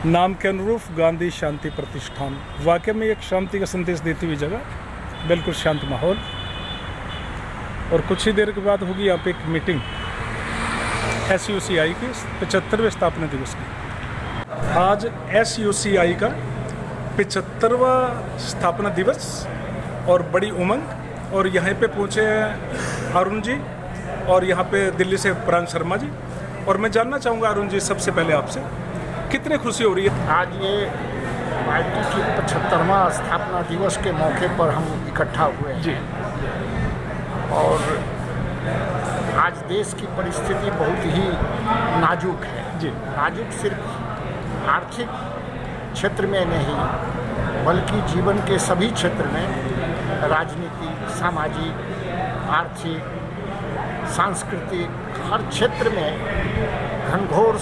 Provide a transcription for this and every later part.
नाम के अनुरूप गांधी शांति प्रतिष्ठान वाकई में एक शांति का संदेश देती हुई जगह, बिल्कुल शांत माहौल। और कुछ ही देर के बाद होगी यहाँ पे एक मीटिंग SUCI की 75वें स्थापना दिवस की। आज SUCI का 75वां स्थापना दिवस और बड़ी उमंग। और यहाँ पे पहुँचे हैं अरुण जी और यहाँ पे दिल्ली से प्रांग शर्मा जी। और मैं जानना चाहूँगा अरुण जी, सबसे पहले आपसे कितनी खुशी हो रही है? आज ये पार्टी की 75वां स्थापना दिवस के मौके पर हम इकट्ठा हुए हैं जी। और आज देश की परिस्थिति बहुत ही नाजुक है जी। नाजुक सिर्फ आर्थिक क्षेत्र में नहीं बल्कि जीवन के सभी क्षेत्र में, राजनीति, सामाजिक, आर्थिक, सांस्कृतिक, हर क्षेत्र में घनघोर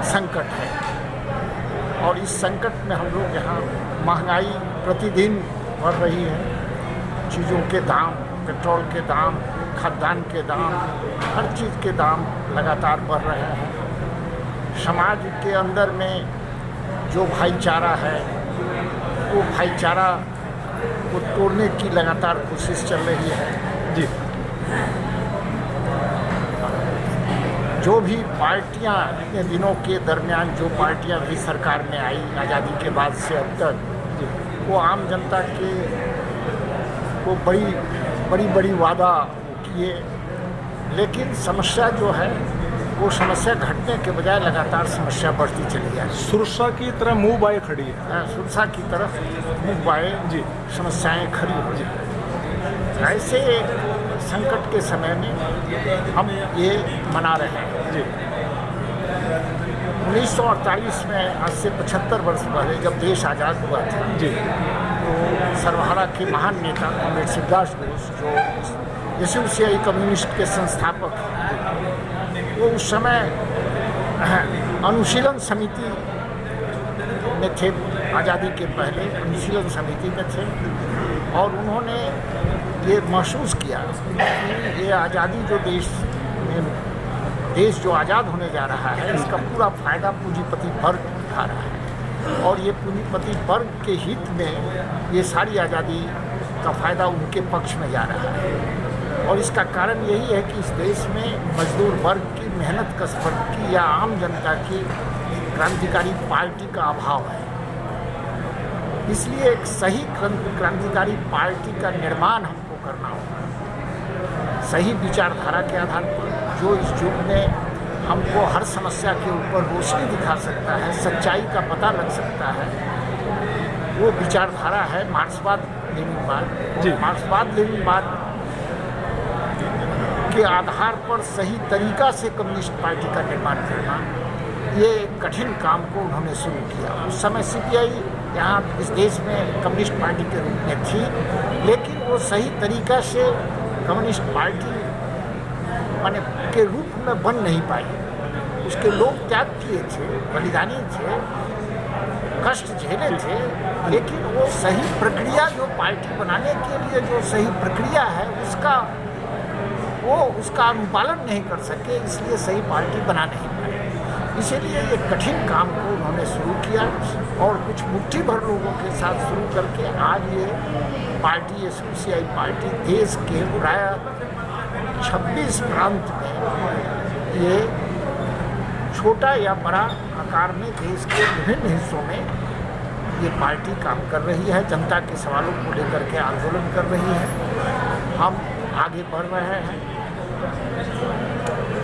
संकट है। और इस संकट में हम लोग यहाँ महंगाई प्रतिदिन बढ़ रही है, चीज़ों के दाम, पेट्रोल के दाम, खाद्यान्न के दाम, हर चीज़ के दाम लगातार बढ़ रहे हैं। समाज के अंदर में जो भाईचारा है वो भाईचारा को तोड़ने की लगातार कोशिश चल रही है जी। जो भी पार्टियां इतने दिनों के दरमियान जो पार्टियां भी सरकार में आई आज़ादी के बाद से अब तक, वो आम जनता के को बड़ी वादा किए, लेकिन समस्या जो है वो समस्या घटने के बजाय लगातार समस्या बढ़ती चली है। सुरक्षा की तरह मुंह बाए खड़ी है। सुरक्षा की तरफ मुंह बाए जी समस्याएं खड़ी हो रही। ऐसे संकट के समय में हम ये मना रहे हैं जी। 1948 में, आज से 75 वर्ष पहले जब देश आज़ाद हुआ था जी, तो सर्वहारा के महान नेता कॉमरेड शिवदास बोस, जो SUCI कम्युनिस्ट के संस्थापक हैं, वो उस समय अनुशीलन समिति में थे। आज़ादी के पहले अनुशीलन समिति में थे और उन्होंने ये महसूस किया कि ये आज़ादी जो देश जो आज़ाद होने जा रहा है, इसका पूरा फायदा पूंजीपति वर्ग उठा रहा है और ये पूंजीपति वर्ग के हित में ये सारी आज़ादी का फायदा उनके पक्ष में जा रहा है। और इसका कारण यही है कि इस देश में मजदूर वर्ग की, मेहनत कश वर्ग की या आम जनता की क्रांतिकारी पार्टी का अभाव है। इसलिए एक सही क्रांतिकारी पार्टी का निर्माण हमको करना होगा, सही विचारधारा के आधार पर, जो इस युग में हमको हर समस्या के ऊपर रोशनी दिखा सकता है, सच्चाई का पता लग सकता है। वो विचारधारा है मार्क्सवाद लेनिनवाद। मार्क्सवाद लेनिनवाद के आधार पर सही तरीका से कम्युनिस्ट पार्टी का निर्माण करना, ये कठिन काम को उन्होंने शुरू किया। उस समय CPI यहाँ इस देश में कम्युनिस्ट पार्टी के रूप में थी, लेकिन वो सही तरीका से कम्युनिस्ट पार्टी माने के रूप में बन नहीं पाई। उसके लोग त्याग किए थे, बलिदानी थे, कष्ट झेले थे, लेकिन वो सही प्रक्रिया, जो पार्टी बनाने के लिए जो सही प्रक्रिया है, उसका अनुपालन नहीं कर सके, इसलिए सही पार्टी बना नहीं पाए। इसीलिए ये कठिन काम को उन्होंने शुरू किया और कुछ मुट्ठी भर लोगों के साथ शुरू करके आज ये पार्टी, SUCI पार्टी, देश के प्राय 26 प्रांत में, ये छोटा या बड़ा आकार में देश के विभिन्न हिस्सों में ये पार्टी काम कर रही है, जनता के सवालों को लेकर के आंदोलन कर रही है। हम आगे बढ़ रहे हैं।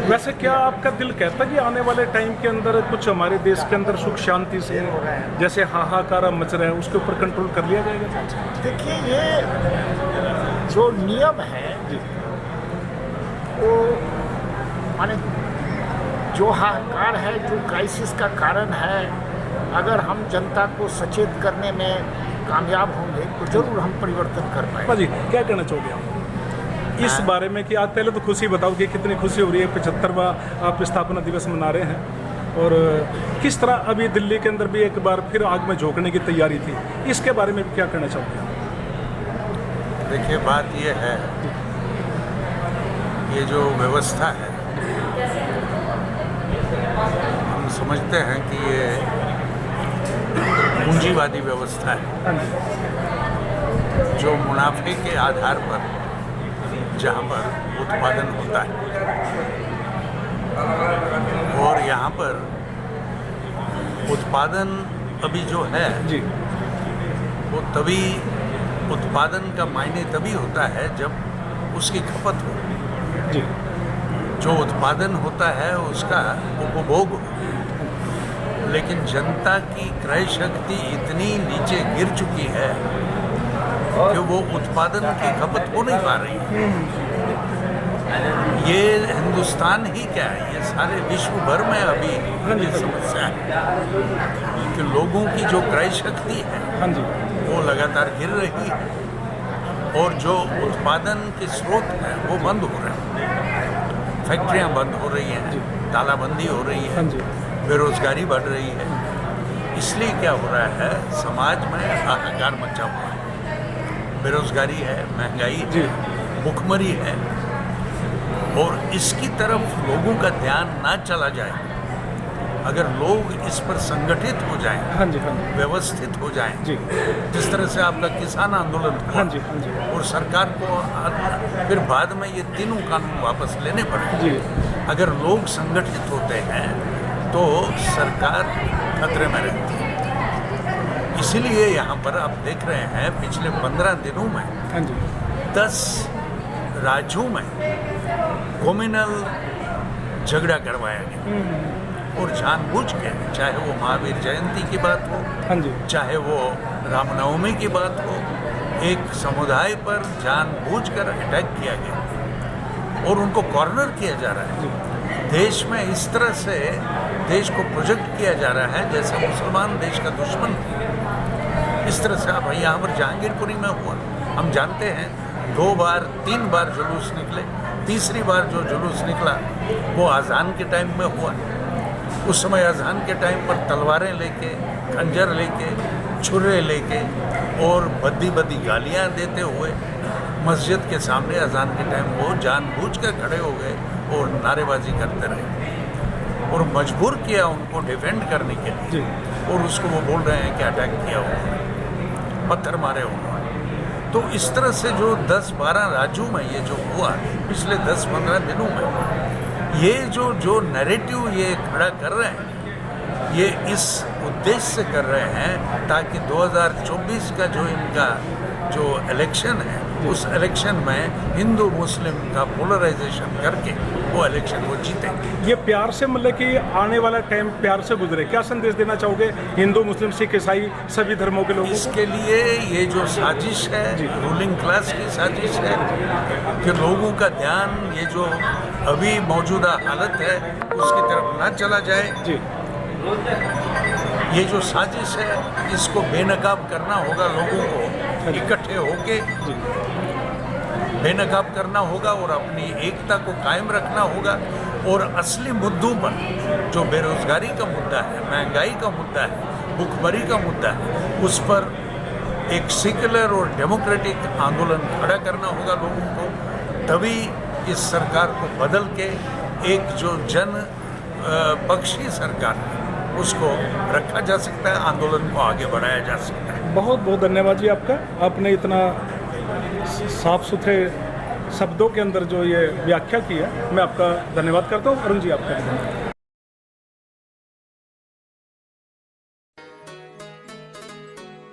वैसे क्या आपका दिल कहता है कि आने वाले टाइम के अंदर कुछ हमारे देश के अंदर सुख शांति से जैसे हाहाकार मच रहा है, उसके ऊपर कंट्रोल कर लिया जाएगा? देखिए, ये जो नियम है वो माने जो हाहाकार है, जो क्राइसिस का कारण है, अगर हम जनता को सचेत करने में कामयाब होंगे तो जरूर हम परिवर्तन कर पाएंगे। जी, क्या कहना चाहोगे आप इस बारे में कि आज पहले तो खुशी बताओ कि कितनी खुशी हो रही है, 75वां आप स्थापना दिवस मना रहे हैं, और किस तरह अभी दिल्ली के अंदर भी एक बार फिर आग में झोंकने की तैयारी थी, इसके बारे में क्या कहना चाहोगे? देखिए, बात ये है, ये जो व्यवस्था है, हम समझते हैं कि ये पूंजीवादी व्यवस्था है हाँ जी, जो मुनाफे के आधार पर जहाँ पर उत्पादन होता है और यहाँ पर उत्पादन अभी जो है जी, वो तभी उत्पादन का मायने तभी होता है जब उसकी खपत हो। जी, जो उत्पादन होता है उसका उपभोग हो, लेकिन जनता की क्रय शक्ति इतनी नीचे गिर चुकी है कि वो उत्पादन की खपत हो नहीं पा रही है। ये हिंदुस्तान ही क्या है, ये सारे विश्व भर में अभी ये समस्या है कि लोगों की जो क्रय शक्ति है हाँ जी, वो लगातार गिर रही है और जो उत्पादन के स्रोत हैं वो बंद हो रहे हैं। फैक्ट्रियां बंद हो रही हैं, तालाबंदी हो रही है, हाँ जी, बेरोजगारी बढ़ रही है। इसलिए क्या हो रहा है, समाज में हाहाकार मचा हुआ है। बेरोजगारी है, महंगाई जी, है, भुखमरी है और इसकी तरफ लोगों का ध्यान ना चला जाए। अगर लोग इस पर संगठित हो जाएं, हाँ जी, हाँ जी, व्यवस्थित हो जाएं, जी, जिस तरह से आपका किसान आंदोलन हुआ हाँ जी, हाँ जी, और सरकार को फिर बाद में ये तीनों कानून वापस लेने पड़े। जी, अगर लोग संगठित होते हैं तो सरकार खतरे में रहती है। इसीलिए यहाँ पर आप देख रहे हैं पिछले 15 दिनों में हाँ जी, 10 राज्यों में कम्युनल झगड़ा करवाया गया और जानबूझ के, चाहे वो महावीर जयंती की बात हो, हाँ जी, चाहे वो रामनवमी की बात हो, एक समुदाय पर जानबूझकर अटैक किया गया और उनको कॉर्नर किया जा रहा है। देश में इस तरह से देश को प्रोजेक्ट किया जा रहा है जैसे मुसलमान देश का दुश्मन है। इस तरह से अब यहाँ पर जहांगीरपुरी में हुआ, हम जानते हैं 2 बार 3 बार जुलूस निकले, तीसरी बार जो जुलूस निकला वो अजान के टाइम में हुआ। उस समय अजान के टाइम पर तलवारें लेके, खंजर लेके, छुरे लेके और बद्दी गालियां देते हुए मस्जिद के सामने अजान के टाइम वो जानबूझ कर खड़े हो गए और नारेबाजी करते रहे और मजबूर किया उनको डिफेंड करने के लिए। और उसको वो बोल रहे हैं कि अटैक किया उन्होंने, पत्थर मारे उन्होंने। तो इस तरह से जो 10-12 राज्यों में ये जो हुआ पिछले 10-15 दिनों में, ये जो नैरेटिव ये खड़ा कर रहे हैं, ये इस उद्देश्य से कर रहे हैं ताकि 2024 का जो इनका जो इलेक्शन है उस इलेक्शन में हिंदू मुस्लिम का पोलराइजेशन करके वो इलेक्शन वो जीते। ये प्यार से मतलब कि आने वाला टाइम प्यार से गुजरे, क्या संदेश देना चाहोगे हिंदू मुस्लिम सिख ईसाई सभी धर्मों के लोगों को? इसके लिए ये जो साजिश है, रूलिंग क्लास की साजिश है कि लोगों का ध्यान ये जो अभी मौजूदा हालत है उसकी तरफ ना चला जाए। जी, ये जो साजिश है इसको बेनकाब करना होगा, लोगों को इकट्ठे होके बेनकाब करना होगा और अपनी एकता को कायम रखना होगा और असली मुद्दों पर जो बेरोजगारी का मुद्दा है, महंगाई का मुद्दा है, भुखमरी का मुद्दा है, उस पर एक सेक्युलर और डेमोक्रेटिक आंदोलन खड़ा करना होगा लोगों को। तभी इस सरकार को बदल के एक जो जन पक्षी सरकार है उसको रखा जा सकता है, आंदोलन को आगे बढ़ाया जा सकता है। बहुत बहुत धन्यवाद जी आपका, आपने इतना साफ सुथरे शब्दों के अंदर जो ये व्याख्या की है, मैं आपका धन्यवाद करता हूँ। अरुण जी आपका धन्यवाद।